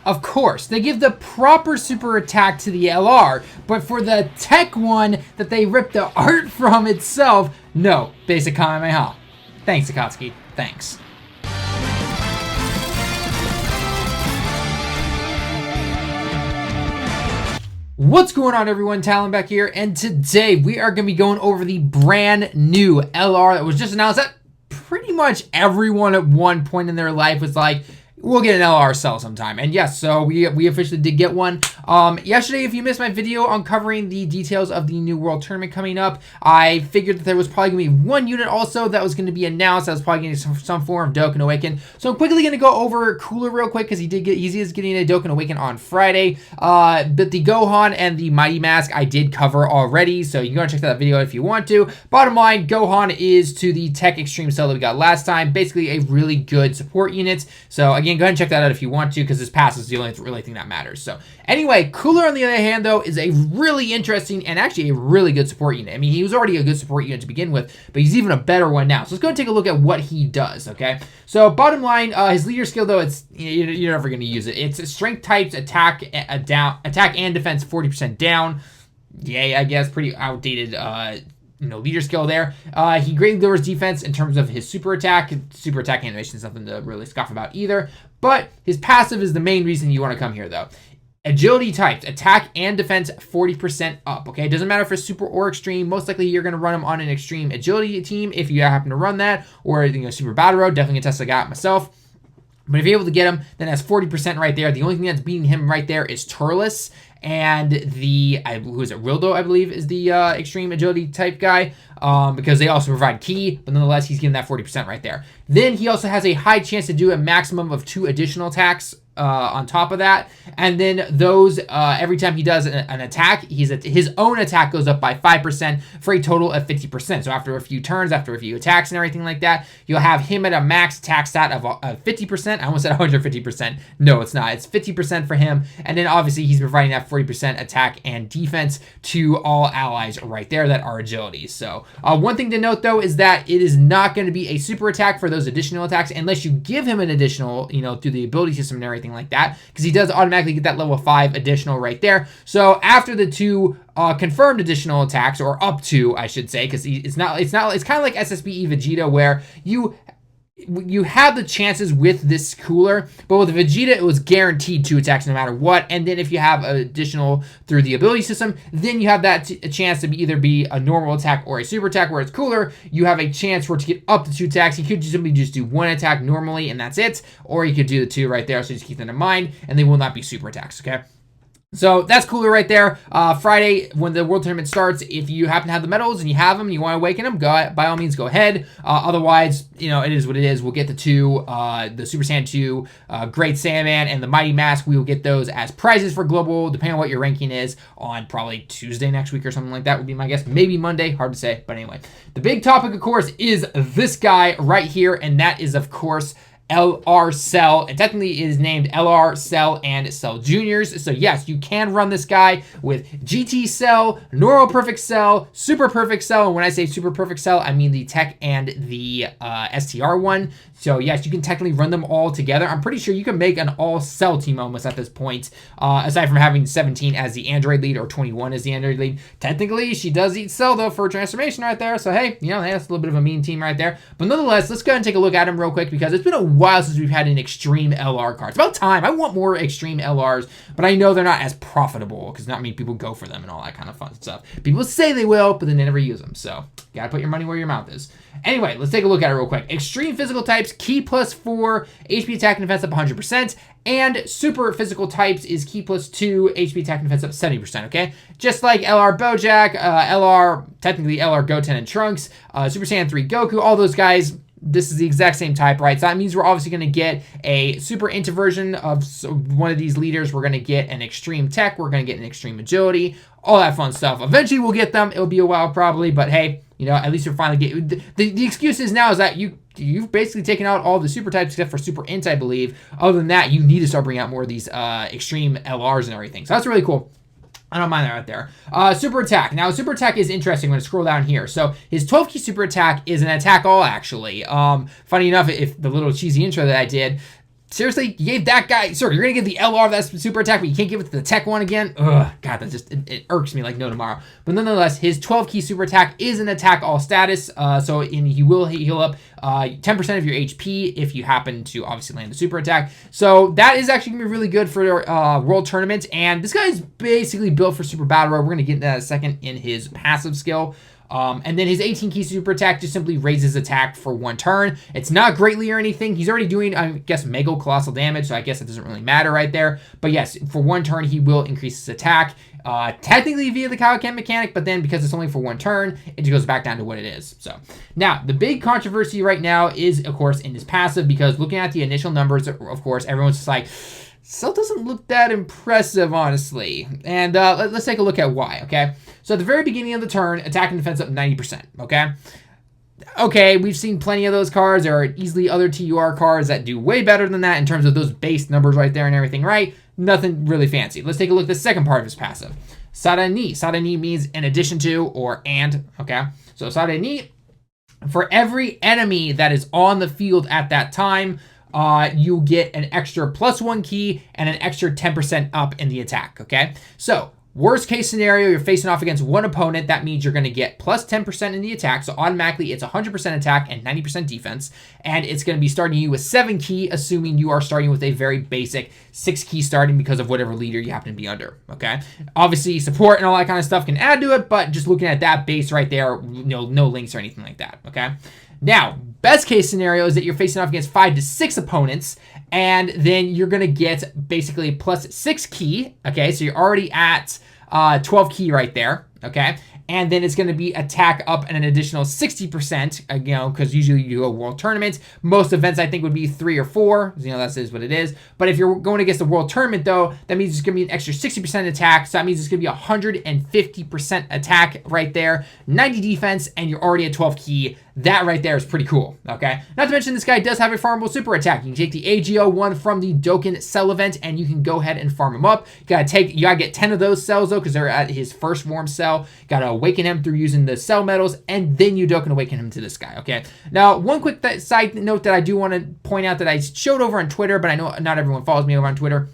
Of course, they give the proper super attack to the LR, but for the tech one that they ripped the art from itself, no, basic Kamehameha. Thanks, Akatsuki. Thanks. What's going on, everyone? TallenV here, and today we are going to be going over the brand new LR that was just announced that pretty much everyone at one point in their life was like, we'll get an LR cell sometime. And yes, so we officially did get one. Yesterday, if you missed my video on covering the details of the New World Tournament coming up, I figured that there was probably going to be one unit also that was going to be announced that was probably going to get some form of Dokkan Awaken. So I'm quickly going to go over Cooler real quick because he is getting a Dokkan Awaken on Friday. But the Gohan and the Mighty Mask I did cover already, so you can go and check that video if you want to. Bottom line, Gohan is to the Tech Extreme cell that we got last time. Basically a really good support unit. So again, go ahead and check that out if you want to, because this pass is the only really thing that matters. So anyway, Cooler on the other hand though is a really interesting and actually a really good support unit. I mean, he was already a good support unit to begin with, but he's even a better one now. So let's go and take a look at what he does, okay? So bottom line, his leader skill though, you're never going to use it. It's strength types, attack and defense 40% down. Yay, I guess, pretty outdated leader skill there. He greatly lowers defense in terms of his super attack. Super attack animation is nothing to really scoff about either. But his passive is the main reason you want to come here, though. Agility types, attack and defense 40% up, okay? It doesn't matter if it's super or extreme. Most likely you're going to run him on an extreme agility team if you happen to run that, or super battle road. Definitely a test I got myself. But if you're able to get him, then that's 40% right there. The only thing that's beating him right there is Turles. And who is it? Rildo, I believe, is the extreme agility type guy, because they also provide ki, but nonetheless, he's getting that 40% right there. Then he also has a high chance to do a maximum of 2 additional attacks on top of that. And then those, every time he does an attack, his own attack goes up by 5% for a total of 50%. So after a few turns, after a few attacks and everything like that, you'll have him at a max attack stat of 50%. I almost said 150%. No, it's not. It's 50% for him. And then obviously he's providing that 40% attack and defense to all allies right there that are agilities. So one thing to note though is that it is not going to be a super attack for those additional attacks unless you give him an additional, through the ability system and everything like that, because he does automatically get that level 5 additional right there. So after the 2 confirmed additional attacks, or up to, I should say, because it's kind of like SSBE Vegeta, where you have the chances with this Cooler, but with Vegeta, it was guaranteed 2 attacks no matter what. And then if you have additional through the ability system, then you have that a chance to either be a normal attack or a super attack. Where it's Cooler, you have a chance for it to get up to 2 attacks. You could simply just do 1 attack normally, and that's it. Or you could do the 2 right there, so just keep that in mind, and they will not be super attacks, okay? So that's Cooler right there. Friday, when the World Tournament starts, if you happen to have the medals and you have them and you want to awaken them, by all means, go ahead. Otherwise, it is what it is. We'll get the 2, the Super Saiyan 2, Great Saiyaman, and the Mighty Mask. We will get those as prizes for Global, depending on what your ranking is, on probably Tuesday next week or something like that would be my guess. Maybe Monday, hard to say. But anyway, the big topic, of course, is this guy right here, and that is, of course, LR Cell. It technically is named LR Cell and Cell Juniors. So yes, you can run this guy with GT Cell, Normal Perfect Cell, Super Perfect Cell. And when I say Super Perfect Cell, I mean the Tech and the STR one. So yes, you can technically run them all together. I'm pretty sure you can make an all-cell team almost at this point, aside from having 17 as the Android lead or 21 as the Android lead. Technically, she does eat Cell, though, for transformation right there. So hey, that's a little bit of a mean team right there. But nonetheless, let's go ahead and take a look at him real quick, because it's been a while since we've had an extreme LR card. It's about time. I want more extreme LRs, but I know they're not as profitable, because not many people go for them and all that kind of fun stuff. People say they will, but then they never use them. So gotta put your money where your mouth is. Anyway, let's take a look at it real quick. Extreme physical types, ki +4, HP attack and defense up 100%, and super physical types is ki +2, HP attack and defense up 70%, okay? Just like LR Bojack, technically LR Goten and Trunks, Super Saiyan 3 Goku, all those guys, this is the exact same type, right? So that means we're obviously going to get a super inversion of one of these leaders. We're going to get an extreme tech. We're going to get an extreme agility, all that fun stuff. Eventually we'll get them. It'll be a while probably, but hey, at least you'll finally get... The excuse is now is that you've basically taken out all the super types except for super int, I believe. Other than that, you need to start bringing out more of these extreme LRs and everything. So that's really cool. I don't mind that right there. Super attack. Now, super attack is interesting when I scroll down here. So his 12 key super attack is an attack all, actually. Funny enough, if the little cheesy intro that I did, seriously, you gave that guy, sir, you're going to give the LR that super attack, but you can't give it to the tech one again? Ugh, God, that just, it irks me like no tomorrow. But nonetheless, his 12 key super attack is an attack all status, so he will heal up 10% of your HP if you happen to obviously land the super attack. So that is actually going to be really good for World Tournament, and this guy is basically built for Super Battle Royale. We're going to get into that in a second in his passive skill. And then his 18 key super attack just simply raises attack for 1 turn. It's not greatly or anything. He's already doing, I guess, mega colossal damage, so I guess it doesn't really matter right there. But yes, for 1 turn, he will increase his attack. Technically via the Kaioken mechanic, but then because it's only for 1 turn, it just goes back down to what it is. So now the big controversy right now is, of course, in his passive, because looking at the initial numbers, of course, everyone's just like, Cell doesn't look that impressive, honestly. And let's take a look at why, okay? So at the very beginning of the turn, attack and defense up 90%, okay? Okay, we've seen plenty of those cards. There are easily other TUR cards that do way better than that in terms of those base numbers right there and everything, right? Nothing really fancy. Let's take a look at the second part of his passive. Sada ni. Sada ni means in addition to or and, okay? So Sada ni, for every enemy that is on the field at that time, you get an extra +1 key and an extra 10% up in the attack, okay? So worst case scenario, you're facing off against one opponent. That means you're going to get plus 10% in the attack. So automatically it's 100% attack and 90% defense. And it's going to be starting you with 7 key, assuming you are starting with a very basic 6 key starting because of whatever leader you happen to be under, okay? Obviously support and all that kind of stuff can add to it, but just looking at that base right there, no links or anything like that, okay? Now, best case scenario is that you're facing off against 5 to 6 opponents, and then you're going to get basically plus 6 key, okay? So you're already at 12 key right there, okay? And then it's going to be attack up and an additional 60%, you know, because usually you go World Tournament. Most events, I think, would be 3 or 4. You know, that is what it is. But if you're going against the World Tournament, though, that means it's going to be an extra 60% attack. So that means it's going to be 150% attack right there, 90 defense, and you're already at 12 key. That right there is pretty cool, okay? Not to mention, this guy does have a farmable super attack. You can take the AGO one from the Dokkan cell event, and you can go ahead and farm him up. You gotta get 10 of those cells, though, because they're at his first warm cell. You gotta awaken him through using the cell metals, and then you Dokkan awaken him to this guy, okay? Now, one quick side note that I do want to point out that I showed over on Twitter, but I know not everyone follows me over on Twitter,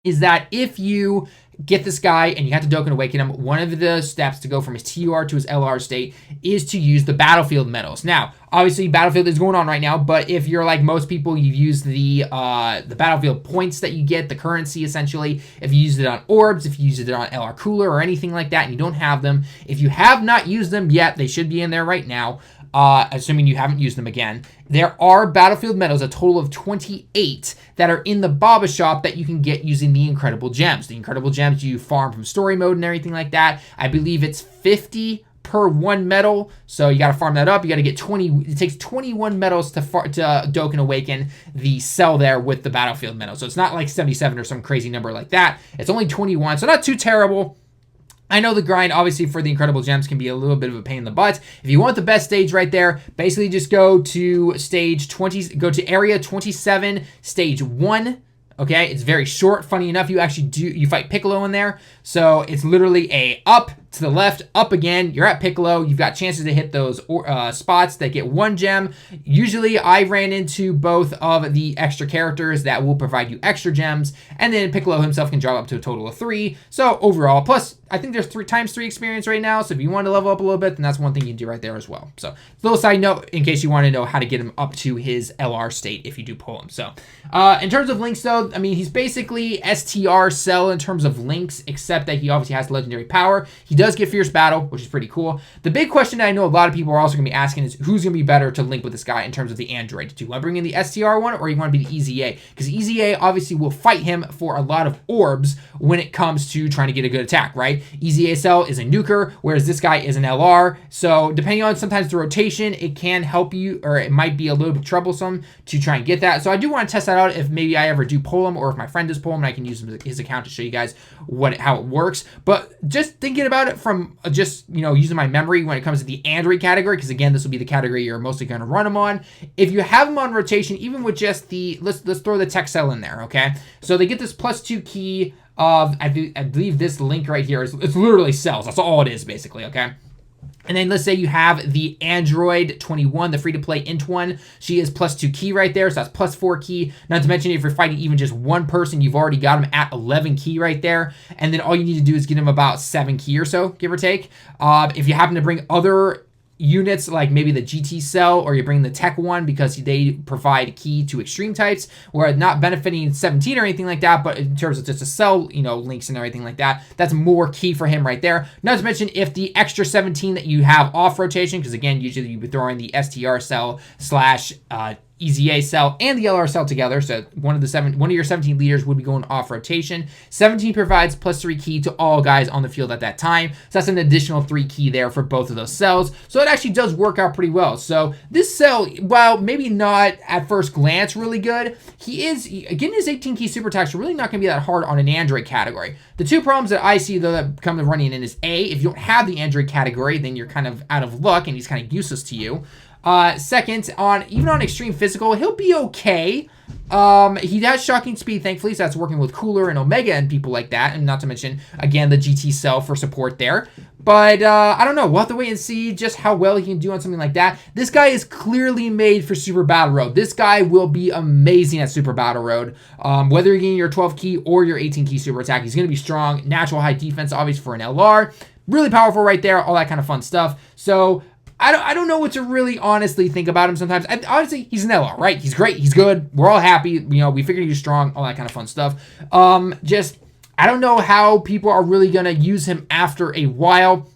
is that if you get this guy and you have to Dokkan awaken him, one of the steps to go from his TUR to his LR state is to use the battlefield medals. Now, obviously battlefield is going on right now, but if you're like most people, you've used the battlefield points that you get, the currency essentially. If you used it on orbs, if you used it on LR Cooler or anything like that and you don't have them, if you have not used them yet, they should be in there right now. Assuming you haven't used them again. There are battlefield medals, a total of 28 that are in the Baba shop that you can get using the Incredible Gems. The Incredible Gems you farm from story mode and everything like that. I believe it's 50 per 1 medal, so you got to farm that up. You got to get 20. It takes 21 medals to Dokkan awaken the cell there with the battlefield medal. So it's not like 77 or some crazy number like that. It's only 21, so not too terrible. I know the grind, obviously, for the Incredible Gems can be a little bit of a pain in the butt. If you want the best stage right there, basically just go to stage 20, go to area 27, stage 1. Okay, it's very short. Funny enough, you fight Piccolo in there. So it's literally a up to the left, up again. You're at Piccolo. You've got chances to hit those spots that get 1 gem. Usually I ran into both of the extra characters that will provide you extra gems. And then Piccolo himself can drop up to a total of 3. So overall, plus I think there's 3x3 experience right now. So if you want to level up a little bit, then that's one thing you can do right there as well. So little side note in case you want to know how to get him up to his LR state if you do pull him. So in terms of links though, I mean, he's basically STR Cell in terms of links, except that he obviously has legendary power. He does get Fierce Battle, which is pretty cool. The big question that I know a lot of people are also going to be asking is who's going to be better to link with this guy in terms of the Android. Do you want to bring in the STR one or you want to be the EZA? Because EZA obviously will fight him for a lot of orbs when it comes to trying to get a good attack, right? EZA Cell is a nuker, whereas this guy is an LR. So depending on sometimes the rotation, it can help you, or it might be a little bit troublesome to try and get that. So I do want to test that out if maybe I ever do pull him, or if my friend does pull him and I can use his account to show you guys how it works. But just thinking about it from just, you know, using my memory when it comes to the Android category, because again, this will be the category you're mostly going to run them on. If you have them on rotation, even with just the, let's throw the tech cell in there, okay? So they get this +2 key of, I believe this link right here is, it's literally cells. That's all it is basically, okay? And then let's say you have the Android 21, the free-to-play int one. She is +2 key right there, so that's +4 key. Not to mention, if you're fighting even just one person, you've already got him at 11 key right there. And then all you need to do is get him about 7 key or so, give or take. If you happen to bring other units like maybe the GT cell, or you bring the tech one because they provide key to extreme types, where not benefiting 17 or anything like that, but in terms of just a cell, you know, links and everything like that, that's more key for him right there. Not to mention, if the extra 17 that you have off rotation, because again, usually you'd be throwing the STR cell slash EZA cell and the LR cell together, so one of your 17 leaders would be going off rotation. 17 provides +3 key to all guys on the field at that time, so that's an additional 3 key there for both of those cells. So it actually does work out pretty well. So this cell, while maybe not at first glance really good, getting his 18 key super attacks are really not going to be that hard on an Android category. The two problems that I see though that come to running in is A, if you don't have the Android category, then you're kind of out of luck and he's kind of useless to you. Second, even on extreme physical, he'll be okay. He has shocking speed, thankfully, so that's working with Cooler and Omega and people like that, and not to mention, again, the GT cell for support there. But I don't know. We'll have to wait and see just how well he can do on something like that. This guy is clearly made for Super Battle Road. This guy will be amazing at Super Battle Road. Whether you're getting your 12 key or your 18 key super attack, he's going to be strong. Natural high defense, obviously, for an LR. Really powerful right there. All that kind of fun stuff. So I don't know what to really honestly think about him sometimes. Honestly, he's an LR, right? He's great. He's good. We're all happy. You know, we figured he's strong. All that kind of fun stuff. I don't know how people are really going to use him after a while.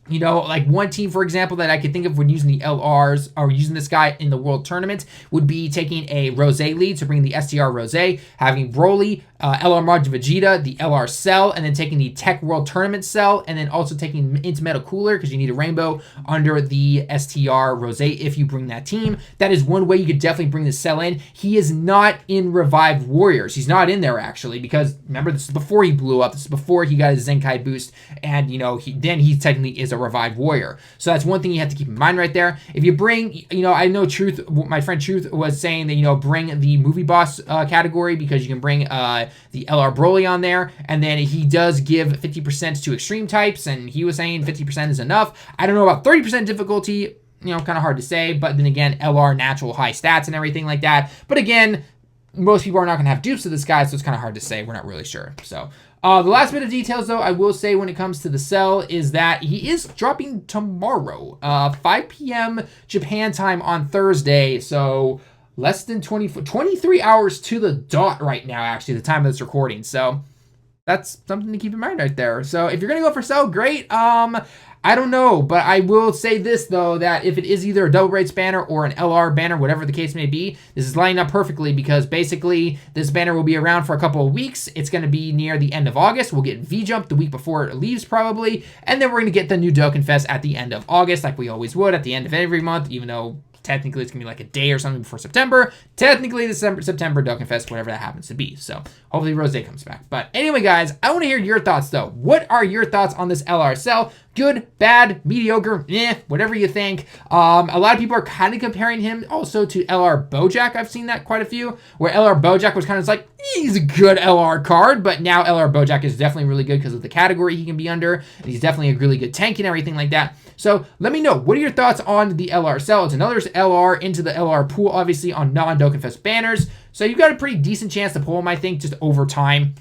You know, like one team, for example, that I could think of when using the LRs or using this guy in the World Tournament would be taking a Rose lead, so bringing the STR Rose, having Broly, LR Mod Vegeta, the LR Cell, and then taking the Tech World Tournament Cell, and then also taking EZA Cooler because you need a rainbow under the STR Rose if you bring that team. That is one way you could definitely bring the Cell in. He is not in Revived Warriors. He's not in there, actually, because remember, this is before he blew up. This is before he got his Zenkai boost, and, you know, then he technically is a Revived Warrior. So that's one thing you have to keep in mind right there. If you bring, you know, I know Truth, my friend Truth was saying that, you know, bring the movie boss category because you can bring the LR Broly on there, and then he does give 50% to extreme types, and he was saying 50% is enough. I don't know about 30% difficulty, you know, kind of hard to say, but then again, LR natural high stats and everything like that. But again, most people are not going to have dupes of this guy, so it's kind of hard to say. We're not really sure. So the last bit of details, though, I will say when it comes to the cell is that he is dropping tomorrow, 5 p.m. Japan time on Thursday, so less than 23 hours to the dot right now, actually, the time of this recording. So that's something to keep in mind right there. So if you're going to go for cell, great. I don't know, but I will say this, though, that if it is either a double Braids banner or an LR banner, whatever the case may be, this is lining up perfectly because basically this banner will be around for a couple of weeks. It's going to be near the end of August. We'll get V-Jump the week before it leaves probably, and then we're going to get the new Dokkan Fest at the end of August like we always would at the end of every month, even though technically it's going to be like a day or something before September. Technically, September Dokkan Fest, whatever that happens to be. So hopefully Rose comes back. But anyway, guys, I want to hear your thoughts, though. What are your thoughts on this LR cell? Good, bad, mediocre, whatever you think. A lot of people are kind of comparing him also to LR Bojack. I've seen that quite a few, where LR Bojack was kind of like, he's a good LR card, but now LR Bojack is definitely really good because of the category he can be under, and he's definitely a really good tank and everything like that. So let me know, what are your thoughts on the LR cell? It's another LR into the LR pool, obviously, on non-Dokkan Fest banners. So you've got a pretty decent chance to pull him, I think, just over time.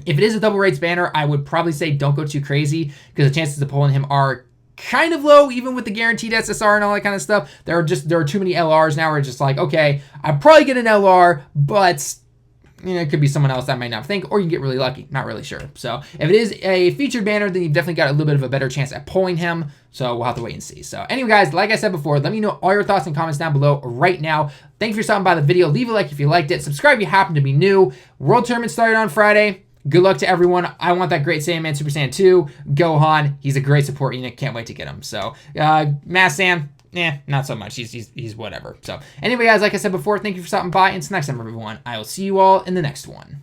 If it is a double Raids banner, I would probably say don't go too crazy because the chances of pulling him are kind of low, even with the guaranteed SSR and all that kind of stuff. There are too many LRs now where it's just like, okay, I'd probably get an LR, but you know, it could be someone else that I might not think, or you can get really lucky. Not really sure. So if it is a featured banner, then you've definitely got a little bit of a better chance at pulling him. So we'll have to wait and see. So anyway, guys, like I said before, let me know all your thoughts and comments down below right now. Thank you for stopping by the video. Leave a like if you liked it. Subscribe if you happen to be new. World Tournament started on Friday. Good luck to everyone. I want that Great Saiyaman Super Saiyan 2. Gohan, he's a great support unit. Can't wait to get him. So, Mass Sam, not so much. He's whatever. So, anyway, guys, like I said before, thank you for stopping by. Until next time, everyone, I will see you all in the next one.